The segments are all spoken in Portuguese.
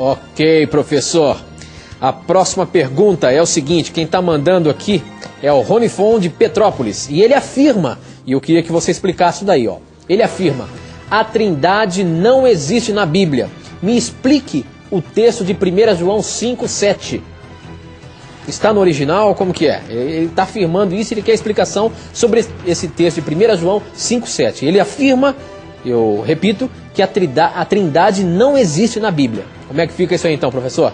Ok, professor. A próxima pergunta é o seguinte, quem está mandando aqui é o Ronifon de Petrópolis. E ele afirma, e eu queria que você explicasse isso daí, ó. Ele afirma, a Trindade não existe na Bíblia. Me explique o texto de 1 João 5,7. Está no original? Como que é? Ele está afirmando isso e ele quer explicação sobre esse texto de 1 João 5,7. Ele afirma, eu repito, que a Trindade não existe na Bíblia. Como é que fica isso aí então, professor?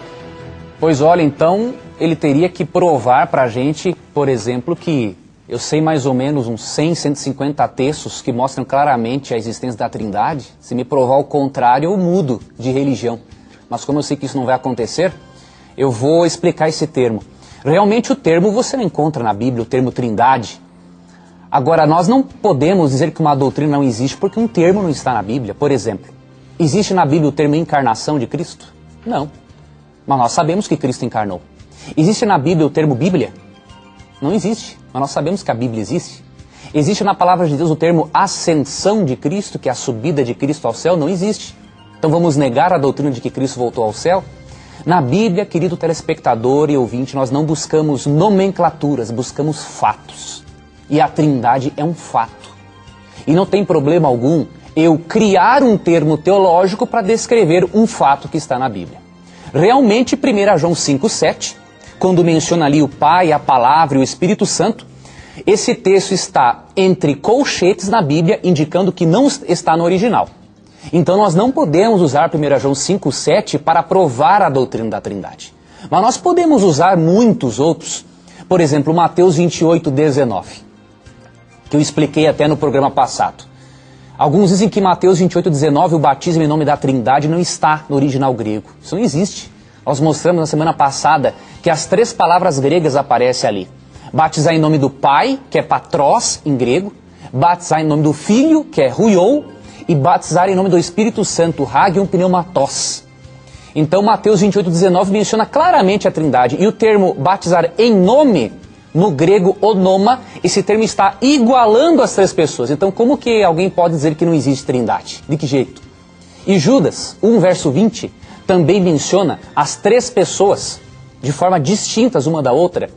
Pois olha, então ele teria que provar para a gente, por exemplo, que eu sei mais ou menos uns 100, 150 textos que mostram claramente a existência da Trindade. Se me provar o contrário, eu mudo de religião. Mas como eu sei que isso não vai acontecer, eu vou explicar esse termo. Realmente o termo você não encontra na Bíblia, o termo Trindade. Agora, nós não podemos dizer que uma doutrina não existe porque um termo não está na Bíblia. Por exemplo, existe na Bíblia o termo encarnação de Cristo? Não. Mas nós sabemos que Cristo encarnou. Existe na Bíblia o termo Bíblia? Não existe, mas nós sabemos que a Bíblia existe. Existe na palavra de Deus o termo ascensão de Cristo, que é a subida de Cristo ao céu? Não existe. Então vamos negar a doutrina de que Cristo voltou ao céu? Na Bíblia, querido telespectador e ouvinte, nós não buscamos nomenclaturas, buscamos fatos. E a Trindade é um fato. E não tem problema algum eu criar um termo teológico para descrever um fato que está na Bíblia. Realmente, 1 João 5,7, quando menciona ali o Pai, a Palavra e o Espírito Santo, esse texto está entre colchetes na Bíblia, indicando que não está no original. Então nós não podemos usar 1 João 5,7 para provar a doutrina da Trindade. Mas nós podemos usar muitos outros. Por exemplo, Mateus 28,19, que eu expliquei até no programa passado. Alguns dizem que Mateus 28,19, o batismo em nome da Trindade, não está no original grego. Isso não existe. Nós mostramos na semana passada que as 3 palavras gregas aparecem ali. Batizar em nome do Pai, que é patros em grego. Batizar em nome do Filho, que é huiou. E batizar em nome do Espírito Santo, hagion pneumatos. Então Mateus 28,19 menciona claramente a Trindade. E o termo batizar em nome, no grego onoma, esse termo está igualando as 3 pessoas. Então como que alguém pode dizer que não existe Trindade? De que jeito? E Judas 1 verso 20 também menciona as 3 pessoas de forma distintas uma da outra.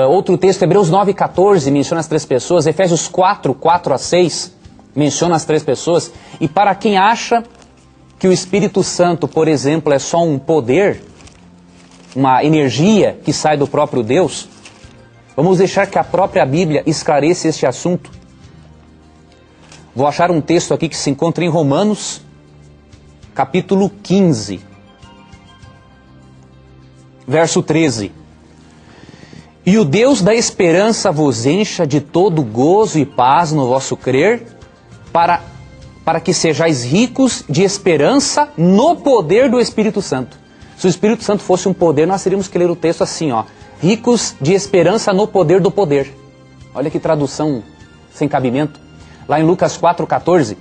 Outro texto, Hebreus 9,14, menciona as 3 pessoas. Efésios 4, 4 a 6, menciona as 3 pessoas. E para quem acha que o Espírito Santo, por exemplo, é só um poder, uma energia que sai do próprio Deus, vamos deixar que a própria Bíblia esclareça este assunto. Vou achar um texto aqui que se encontra em Romanos, capítulo 15, verso 13. E o Deus da esperança vos encha de todo gozo e paz no vosso crer, para que sejais ricos de esperança no poder do Espírito Santo. Se o Espírito Santo fosse um poder, nós teríamos que ler o texto assim, ó. Ricos de esperança no poder do poder. Olha que tradução sem cabimento. Lá em Lucas 4,14,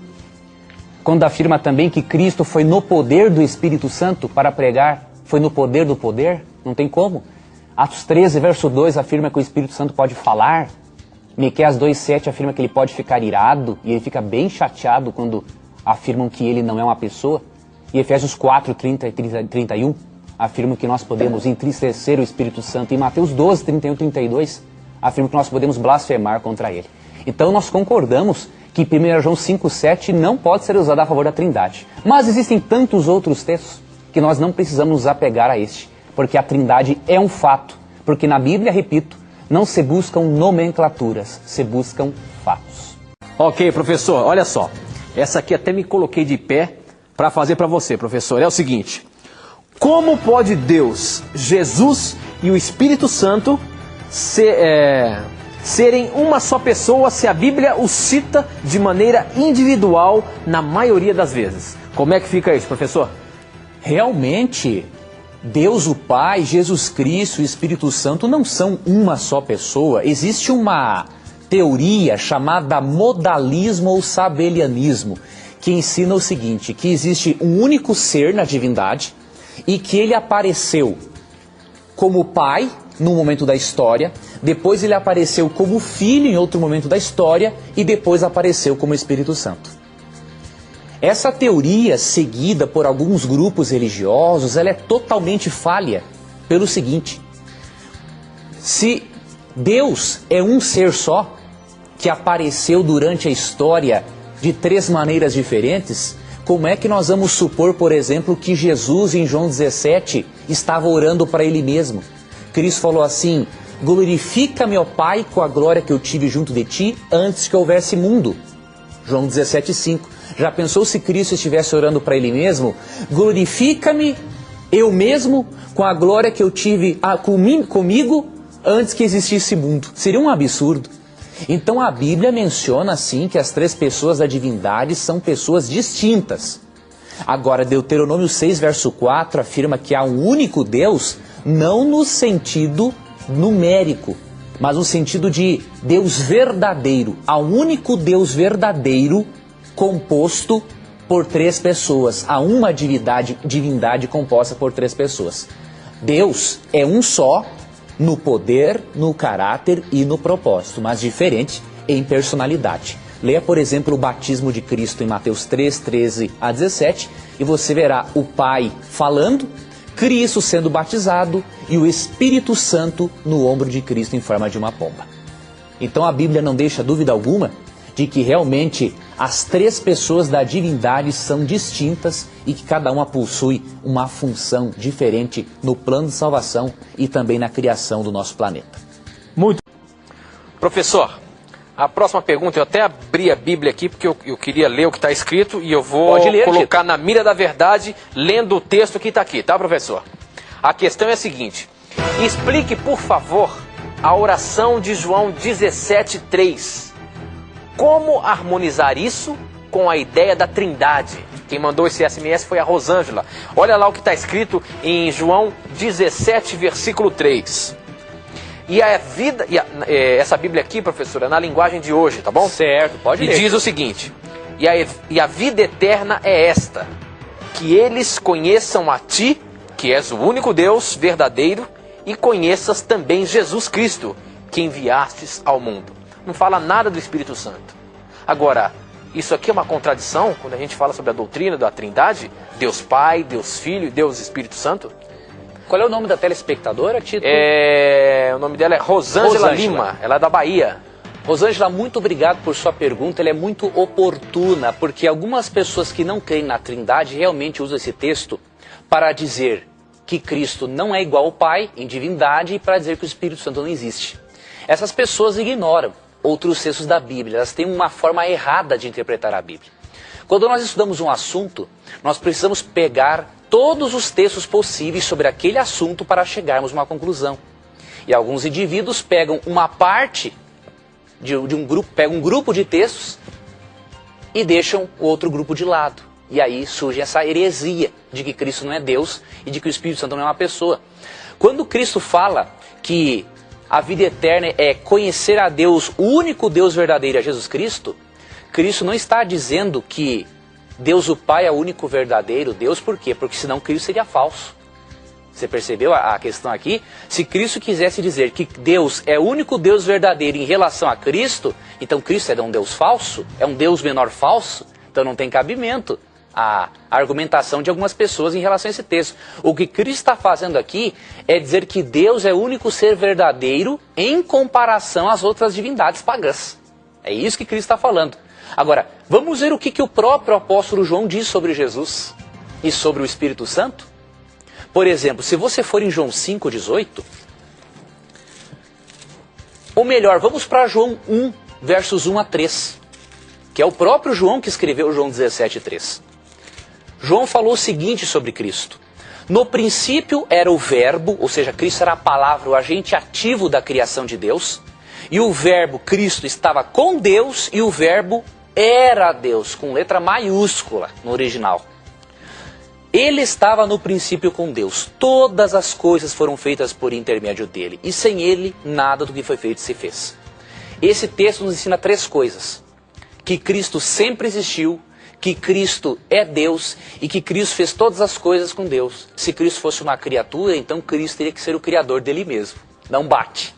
quando afirma também que Cristo foi no poder do Espírito Santo para pregar, foi no poder do poder, não tem como. Atos 13, verso 2, afirma que o Espírito Santo pode falar. Miqueias 2,7 afirma que ele pode ficar irado, e ele fica bem chateado quando afirmam que ele não é uma pessoa. E Efésios 4, 30 e 31 afirmam que nós podemos entristecer o Espírito Santo. E Mateus 12, 31 e 32 afirma que nós podemos blasfemar contra ele. Então nós concordamos que 1 João 5,7 não pode ser usado a favor da Trindade. Mas existem tantos outros textos que nós não precisamos nos apegar a este, porque a Trindade é um fato. Porque na Bíblia, repito, não se buscam nomenclaturas, se buscam fatos. Ok, professor, olha só. Essa aqui até me coloquei de pé para fazer para você, professor. É o seguinte: como pode Deus, Jesus e o Espírito Santo serem uma só pessoa se a Bíblia os cita de maneira individual na maioria das vezes? Como é que fica isso, professor? Realmente, Deus o Pai, Jesus Cristo e o Espírito Santo não são uma só pessoa. Existe uma teoria chamada modalismo ou sabelianismo, que ensina o seguinte, que existe um único ser na divindade e que ele apareceu como Pai num momento da história, depois ele apareceu como Filho em outro momento da história e depois apareceu como Espírito Santo. Essa teoria, seguida por alguns grupos religiosos, ela é totalmente falha pelo seguinte: se Deus é um ser só, que apareceu durante a história de 3 maneiras diferentes, como é que nós vamos supor, por exemplo, que Jesus, em João 17, estava orando para ele mesmo? Cristo falou assim: glorifica-me, ó Pai, com a glória que eu tive junto de ti antes que houvesse mundo. João 17,5. Já pensou se Cristo estivesse orando para ele mesmo? Glorifica-me, eu mesmo, com a glória que eu tive comigo antes que existisse mundo. Seria um absurdo. Então a Bíblia menciona assim que as 3 pessoas da divindade são pessoas distintas. Agora, Deuteronômio 6, verso 4 afirma que há um único Deus, não no sentido numérico, mas no sentido de Deus verdadeiro. Há um único Deus verdadeiro composto por 3 pessoas. Há uma divindade composta por 3 pessoas. Deus é um só, no poder, no caráter e no propósito, mas diferente em personalidade. Leia, por exemplo, o batismo de Cristo em Mateus 3, 13 a 17, e você verá o Pai falando, Cristo sendo batizado e o Espírito Santo no ombro de Cristo em forma de uma pomba. Então a Bíblia não deixa dúvida alguma de que realmente as 3 pessoas da divindade são distintas e que cada uma possui uma função diferente no plano de salvação e também na criação do nosso planeta. Muito. Professor, a próxima pergunta, eu até abri a Bíblia aqui porque eu queria ler o que está escrito e eu vou colocar na mira da verdade lendo o texto que está aqui, tá, professor? A questão é a seguinte: explique, por favor, a oração de João 17,3. Como harmonizar isso com a ideia da Trindade? Quem mandou esse SMS foi a Rosângela. Olha lá o que está escrito em João 17, versículo 3. E a vida, essa Bíblia aqui, professora, é na linguagem de hoje, tá bom? Certo, pode ler. E diz o seguinte: e a vida eterna é esta, que eles conheçam a ti, que és o único Deus verdadeiro, e conheças também Jesus Cristo, que enviastes ao mundo. Não fala nada do Espírito Santo. Agora, isso aqui é uma contradição quando a gente fala sobre a doutrina da Trindade? Deus Pai, Deus Filho e Deus Espírito Santo? Qual é o nome da telespectadora, Tito? O nome dela é Rosângela Lima, ela é da Bahia. Rosângela, muito obrigado por sua pergunta, ela é muito oportuna, porque algumas pessoas que não creem na Trindade realmente usam esse texto para dizer que Cristo não é igual ao Pai em divindade e para dizer que o Espírito Santo não existe. Essas pessoas ignoram outros textos da Bíblia, elas têm uma forma errada de interpretar a Bíblia. Quando nós estudamos um assunto, nós precisamos pegar todos os textos possíveis sobre aquele assunto para chegarmos a uma conclusão. E alguns indivíduos pegam uma parte de um grupo, pegam um grupo de textos e deixam o outro grupo de lado. E aí surge essa heresia de que Cristo não é Deus e de que o Espírito Santo não é uma pessoa. Quando Cristo fala que a vida eterna é conhecer a Deus, o único Deus verdadeiro, a Jesus Cristo, Cristo não está dizendo que Deus o Pai é o único verdadeiro Deus. Por quê? Porque senão Cristo seria falso. Você percebeu a questão aqui? Se Cristo quisesse dizer que Deus é o único Deus verdadeiro em relação a Cristo, então Cristo é um Deus falso? É um Deus menor falso? Então não tem cabimento a argumentação de algumas pessoas em relação a esse texto. O que Cristo está fazendo aqui é dizer que Deus é o único ser verdadeiro em comparação às outras divindades pagãs. É isso que Cristo está falando. Agora, vamos ver o que o próprio apóstolo João diz sobre Jesus e sobre o Espírito Santo? Por exemplo, se você for em João 5,18, ou melhor, vamos para João 1, versos 1 a 3, que é o próprio João que escreveu João 17,3. João falou o seguinte sobre Cristo: no princípio era o verbo, ou seja, Cristo era a palavra, o agente ativo da criação de Deus, e o verbo, Cristo, estava com Deus, e o verbo era Deus, com letra maiúscula no original. Ele estava no princípio com Deus, todas as coisas foram feitas por intermédio dele, e sem ele nada do que foi feito se fez. Esse texto nos ensina 3 coisas: que Cristo sempre existiu, que Cristo é Deus e que Cristo fez todas as coisas com Deus. Se Cristo fosse uma criatura, então Cristo teria que ser o criador dele mesmo. Não bate.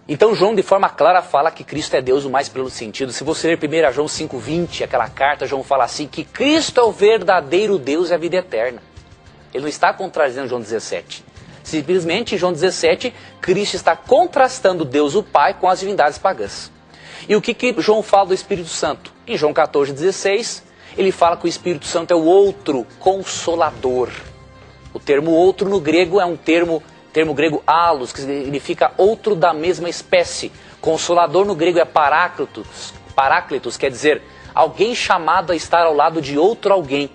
Então João de forma clara fala que Cristo é Deus no mais pleno sentido. Se você ler 1 João 5,20, aquela carta, João fala assim, que Cristo é o verdadeiro Deus e a vida eterna. Ele não está contradizendo João 17. Simplesmente em João 17, Cristo está contrastando Deus o Pai com as divindades pagãs. E o que João fala do Espírito Santo? Em João 14,16, ele fala que o Espírito Santo é o outro consolador. O termo outro no grego é um termo grego allos, que significa outro da mesma espécie. Consolador no grego é paráclitos, quer dizer, alguém chamado a estar ao lado de outro alguém.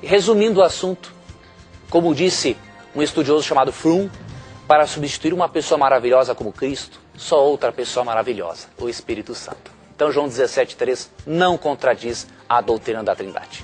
Resumindo o assunto, como disse um estudioso chamado Fromm, para substituir uma pessoa maravilhosa como Cristo, só outra pessoa maravilhosa, o Espírito Santo. Então João 17,3 não contradiz a doutrina da Trindade.